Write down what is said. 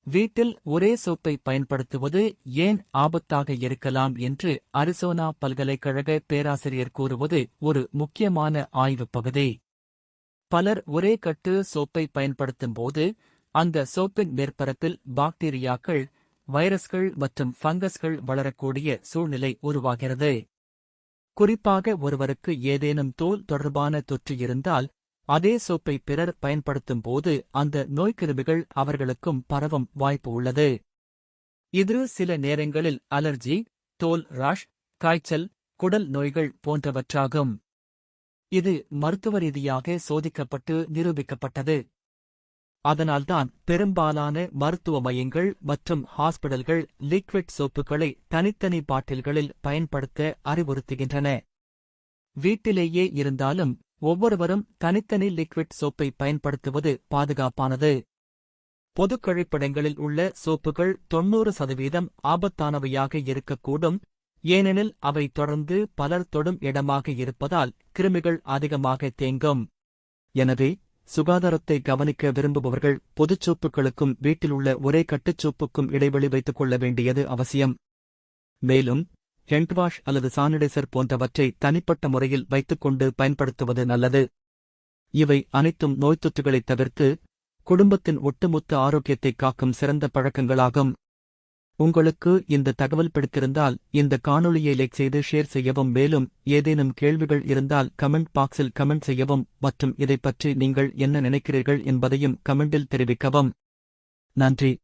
வீட்டில் ஒரே சோப்பை பயன்படுத்துவது ஏன் ஆபத்தாக இருக்கலாம் என்று அரிசோனா பல்கலைக்கழக பேராசிரியர் கூறுவது ஒரு முக்கியமான ஆய்வுப் பகுதி. பலர் ஒரே கட்டு சோப்பை பயன்படுத்தும்போது அந்த சோப்பின் மேற்பரப்பில் பாக்டீரியாக்கள், வைரஸ்கள் மற்றும் ஃபங்கஸ்கள் வளரக்கூடிய சூழ்நிலை உருவாகிறது. குறிப்பாக ஒருவருக்கு ஏதேனும் தோல் தொடர்பான தொற்று இருந்தால் அதே சோப்பை பிறர் பயன்படுத்தும் போது அந்த நோய்க்கிருமிகள் அவர்களுக்கும் பரவும் வாய்ப்பு உள்ளது. இது சில நேரங்களில் அலர்ஜி, தோல் ராஷ், காய்ச்சல், குடல் நோய்கள் போன்றவற்றாகும். இது மருத்துவ ரீதியாக சோதிக்கப்பட்டு நிரூபிக்கப்பட்டது. அதனால்தான் பெரும்பாலான மருத்துவ மையங்கள் மற்றும் ஹாஸ்பிடல்கள் லிக்விட் சோப்புகளை தனித்தனி பாட்டில்களில் பயன்படுத்த அறிவுறுத்துகின்றன. வீட்டிலேயே இருந்தாலும் ஒவ்வொருவரும் தனித்தனி லிக்விட் சோப்பை பயன்படுத்துவது பாதுகாப்பானது. பொதுக் கழிப்பிடங்களில் உள்ள சோப்புகள் 90% ஆபத்தானவையாக இருக்கக்கூடும், ஏனெனில் அவை தொடர்ந்து பலர் தொடும் இடமாக இருப்பதால் கிருமிகள் அதிகமாக தேங்கும். எனவே சுகாதாரத்தை கவனிக்க விரும்புபவர்கள் பொதுச் சோப்புகளுக்கும் வீட்டிலுள்ள ஒரே கட்டுச் சோப்புக்கும் இடைவெளி வைத்துக் கொள்ள வேண்டியது அவசியம். மேலும் ஹேண்ட்வாஷ் அல்லது சானிடைசர் போன்றவற்றை தனிப்பட்ட முறையில் வைத்துக்கொண்டு பயன்படுத்துவது நல்லது. இவை அனைத்தும் நோய்த்தொற்றுகளைத் தவிர்த்து குடும்பத்தின் ஒட்டுமொத்த ஆரோக்கியத்தை காக்கும் சிறந்த பழக்கங்களாகும். உங்களுக்கு இந்த தகவல் பிடித்திருந்தால் இந்த காணொளியை லைக் செய்து ஷேர் செய்யவும். மேலும் ஏதேனும் கேள்விகள் இருந்தால் கமெண்ட் பாக்ஸில் கமெண்ட் செய்யவும் மற்றும் இதைப்பற்றி நீங்கள் என்ன நினைக்கிறீர்கள் என்பதையும் கமெண்டில் தெரிவிக்கவும். நன்றி.